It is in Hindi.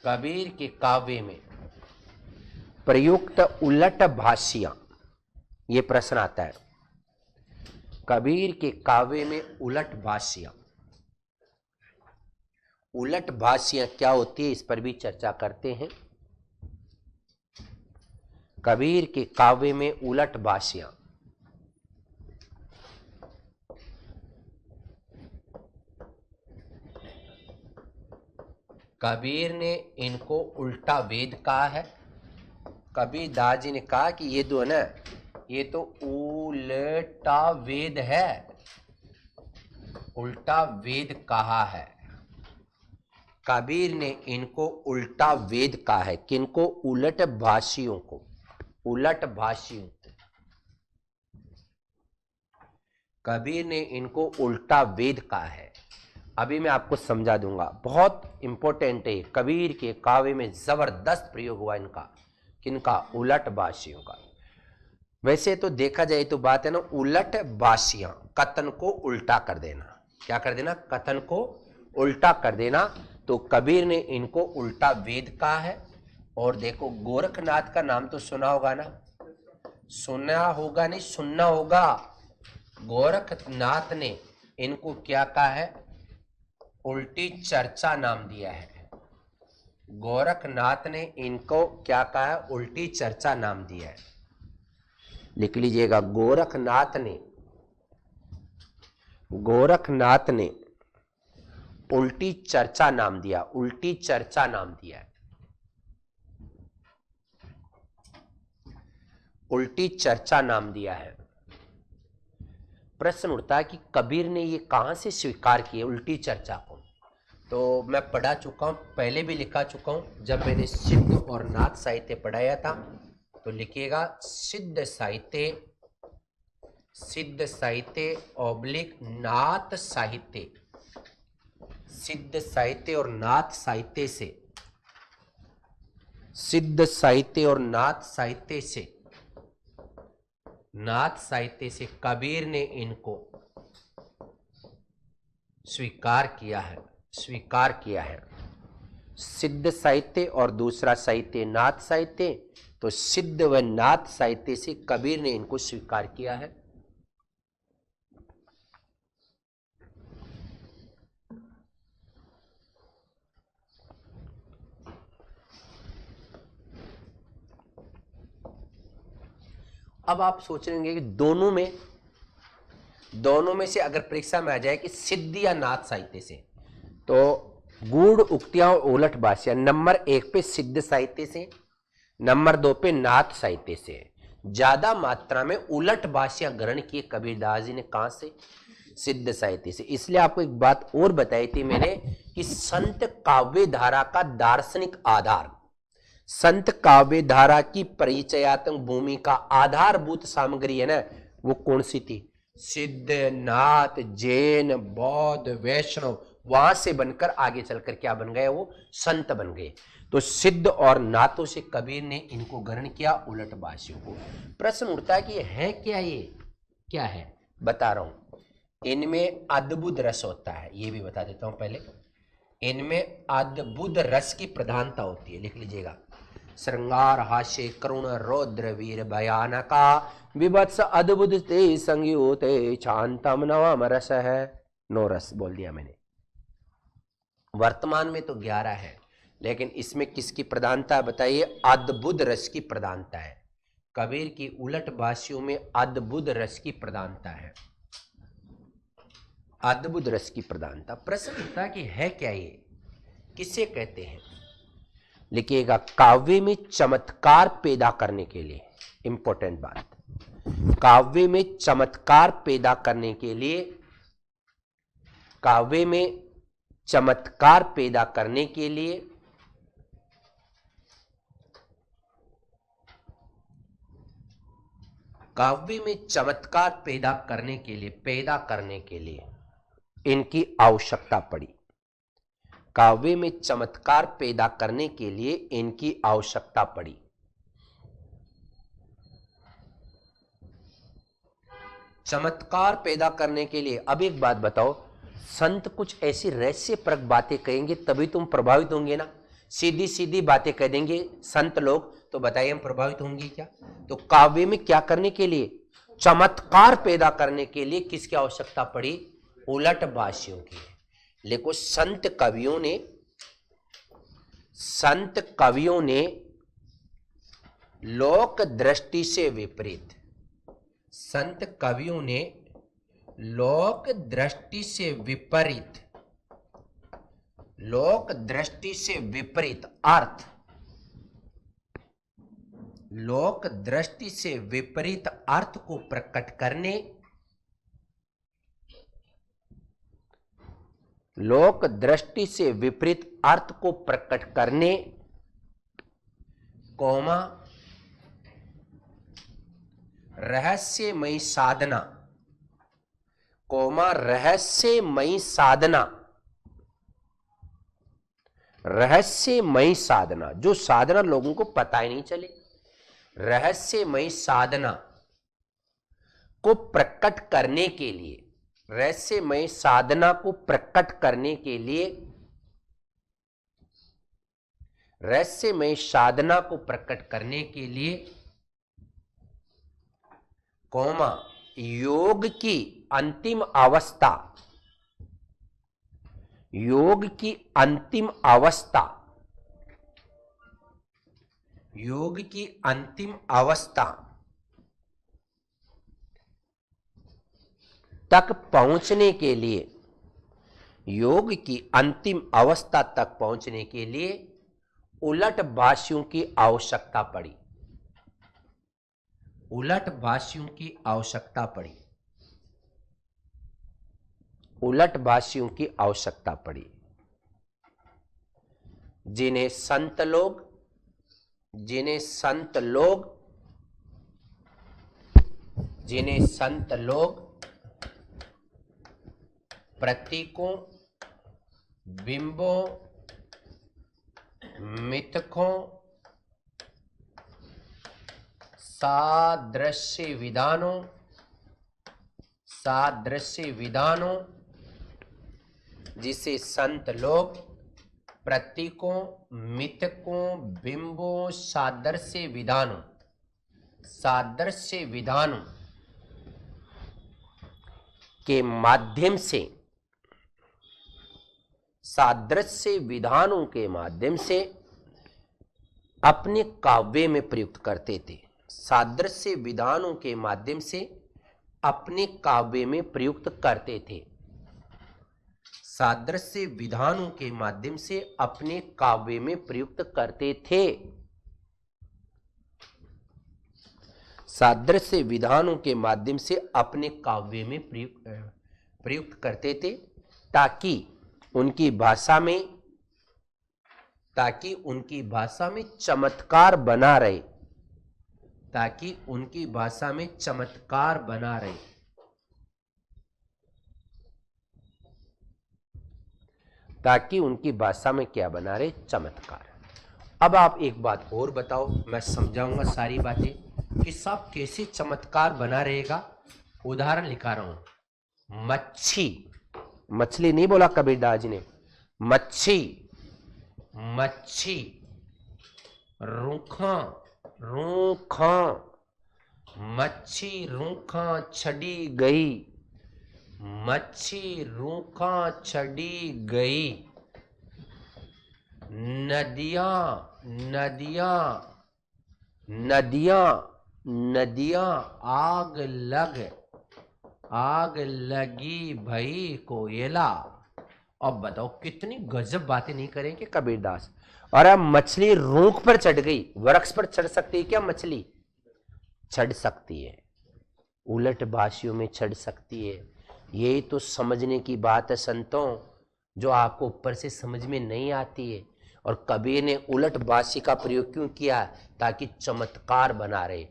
कबीर के काव्य में प्रयुक्त उलट भाषियां, ये प्रश्न आता है। कबीर के काव्य में उलट भाषियां, उलट भाषियां क्या होती है, इस पर भी चर्चा करते हैं। कबीर के काव्य में उलट भाषियां, कबीर ने इनको उल्टा वेद कहा है। कबीर दास जी ने कहा कि ये दो ना, ये तो उल्टा वेद है, उल्टा वेद कहा है। कबीर ने इनको उल्टा वेद कहा है। किनको? उलट भाषियों को, उलट भाषियों को कबीर ने इनको उल्टा वेद कहा है। अभी मैं आपको समझा दूंगा, बहुत इंपॉर्टेंट है। कबीर के काव्य में जबरदस्त प्रयोग हुआ इनका, किनका? उलट भाषियों का। वैसे तो देखा जाए तो बात है ना, उलट भाषियां, कथन को उल्टा कर देना। क्या कर देना? कथन को उल्टा कर देना। तो कबीर ने इनको उल्टा वेद कहा है। और देखो, गोरखनाथ का नाम तो सुना होगा ना? सुना होगा नहीं, सुनना होगा। गोरखनाथ ने इनको क्या कहा है? उल्टी चर्चा नाम दिया है। गोरखनाथ ने इनको क्या कहा है? उल्टी चर्चा नाम दिया है। लिख लीजिएगा, गोरखनाथ ने उल्टी चर्चा नाम दिया, उल्टी चर्चा नाम दिया है, उल्टी चर्चा नाम दिया है। प्रश्न उठता है कि कबीर ने ये कहां से स्वीकार किया उल्टी चर्चा को? तो मैं पढ़ा चुका हूं, पहले भी लिखा चुका हूं, जब मैंने सिद्ध और नाथ साहित्य पढ़ाया था। तो लिखिएगा, सिद्ध साहित्य ऑब्लिक नाथ साहित्य, सिद्ध साहित्य और नाथ साहित्य से, सिद्ध साहित्य और नाथ साहित्य से, नाथ साहित्य से कबीर ने इनको स्वीकार किया है, स्वीकार किया है। सिद्ध साहित्य और दूसरा साहित्य नाथ साहित्य। तो सिद्ध व नाथ साहित्य से कबीर ने इनको स्वीकार किया है। अब आप सोचेंगे कि दोनों में से अगर परीक्षा में आ जाए कि सिद्ध या नाथ साहित्य से, तो गूढ़ उक्तियां और उलट भाषियां नंबर 1 पे सिद्ध साहित्य से, नंबर 2 पे नाथ साहित्य से। ज्यादा मात्रा में उलट भाषियां ग्रहण किए कबीरदास जी ने। कहां से? सिद्ध साहित्य से। इसलिए आपको एक बात और बताई थी मैंने कि संत काव्य धारा का दार्शनिक आधार, संत काव्य धारा की परिचयात्मक भूमि का आधारभूत सामग्री है ना, वो कौन सी थी? सिद्ध, नाथ, जैन, बौद्ध, वैष्णव, वहां से बनकर आगे चलकर क्या बन गए? वो संत बन गए। तो सिद्ध और नाथों से कबीर ने इनको ग्रहण किया, उलट भाषियों को। प्रश्न उठता है कि है क्या? ये क्या है? बता रहा हूं। इनमें अद्भुत रस होता है, ये भी बता देता हूं पहले। इनमें अद्भुत रस की प्रधानता होती है। लिख लीजिएगा, श्रृंगार, हास्य, करुण, रौद्र, वीर, भयानका, विभत्स, अद्भुत, ते संयुते, शांतम, नवम रस है। 9 रस बोल दिया मैंने। वर्तमान में तो 11 है, लेकिन इसमें किसकी प्रधानता बताइए? अद्भुत रस की प्रधानता है। कबीर की उलट भाषियों में अद्भुत रस की प्रधानता है, अद्भुत रस की प्रधानता। प्रश्न उठता कि है क्या ये? किसे कहते हैं? लिखिएगा, काव्य में चमत्कार पैदा करने के लिए, इंपॉर्टेंट बात, काव्य में चमत्कार पैदा करने के लिए, काव्य में चमत्कार पैदा करने के लिए काव्य में चमत्कार पैदा करने के लिए इनकी आवश्यकता पड़ी। काव्य में चमत्कार पैदा करने के लिए इनकी आवश्यकता पड़ी। चमत्कार पैदा करने के लिए, अब एक बात बताओ, संत कुछ ऐसी रहस्यप्रद बातें कहेंगे तभी तुम प्रभावित होंगे ना। सीधी सीधी बातें कह देंगे संत लोग, तो बताइए हम प्रभावित होंगे क्या? तो काव्य में क्या करने के लिए? चमत्कार पैदा करने के लिए किसकी आवश्यकता पड़ी? उलट भाषियों की। लेकिन संत कवियों ने लोक दृष्टि से विपरीत, संत कवियों ने लोक दृष्टि से विपरीत, लोक दृष्टि से विपरीत अर्थ, लोक दृष्टि से विपरीत अर्थ को प्रकट करने, लोक दृष्टि से विपरीत अर्थ को प्रकट करने, कोमा रहस्यमयी साधना, कोमा रहस्यमयी साधना, रहस्यमयी साधना, जो साधना लोगों को पता ही नहीं चले, रहस्यमयी साधना को प्रकट करने के लिए, रहस्यमयी साधना को प्रकट करने के लिए, रहस्यमयी साधना को प्रकट करने के लिए, कोमा योग की अंतिम अवस्था, योग की अंतिम अवस्था, योग की अंतिम अवस्था तक पहुंचने के लिए, योग की अंतिम अवस्था तक पहुंचने के लिए उलट भाषियों की आवश्यकता पड़ी, उलट भाषियों की आवश्यकता पड़ी, उलट भाषियों की आवश्यकता पड़ी, जिन्हें संत लोग, जिन्हें संत लोग, जिन्हें संत लोग प्रतीकों, बिंबों, मिथकों, सादृश्य विधानों, सादृश्य विधानों, जिसे संत लोग प्रतीकों, मिथकों, बिंबों, सादृश्य विधानों, सादृश्य विधानों के माध्यम से, सादृश्य विधानों के माध्यम से अपने काव्य में प्रयुक्त करते थे, सादृश्य विधानों के माध्यम से अपने काव्य में प्रयुक्त करते थे, सादृश्य विधानों के माध्यम से अपने काव्य में प्रयुक्त करते थे, सादृश्य विधानों के माध्यम से अपने काव्य में प्रयुक्त करते थे, ताकि उनकी भाषा में, ताकि उनकी भाषा में चमत्कार बना रहे, ताकि उनकी भाषा में चमत्कार बना रहे, ताकि उनकी भाषा में क्या बना रहे? चमत्कार। अब आप एक बात और बताओ, मैं समझाऊंगा सारी बातें कि साहब कैसे चमत्कार बना रहेगा। उदाहरण लिखा रहा हूं, मच्छी, मछली नहीं बोला कबीरदास ने, मच्छी, मच्छी रूखा, रूखा, मच्छी रूखा छड़ी गई, मच्छी रूखा छड़ी गई, नदियां, नदियां, नदियां, नदियां आग लग, आग लगी भई कोयला। अब बताओ कितनी गजब बातें नहीं करेंगे कबीरदास। और अब मछली रूख पर चढ़ गई, वृक्ष पर चढ़ सकती है क्या मछली? चढ़ सकती है, उलट भाषियों में चढ़ सकती है। यही तो समझने की बात है संतों, जो आपको ऊपर से समझ में नहीं आती है। और कबीर ने उलट भाषी का प्रयोग क्यों किया? ताकि चमत्कार बना रहे।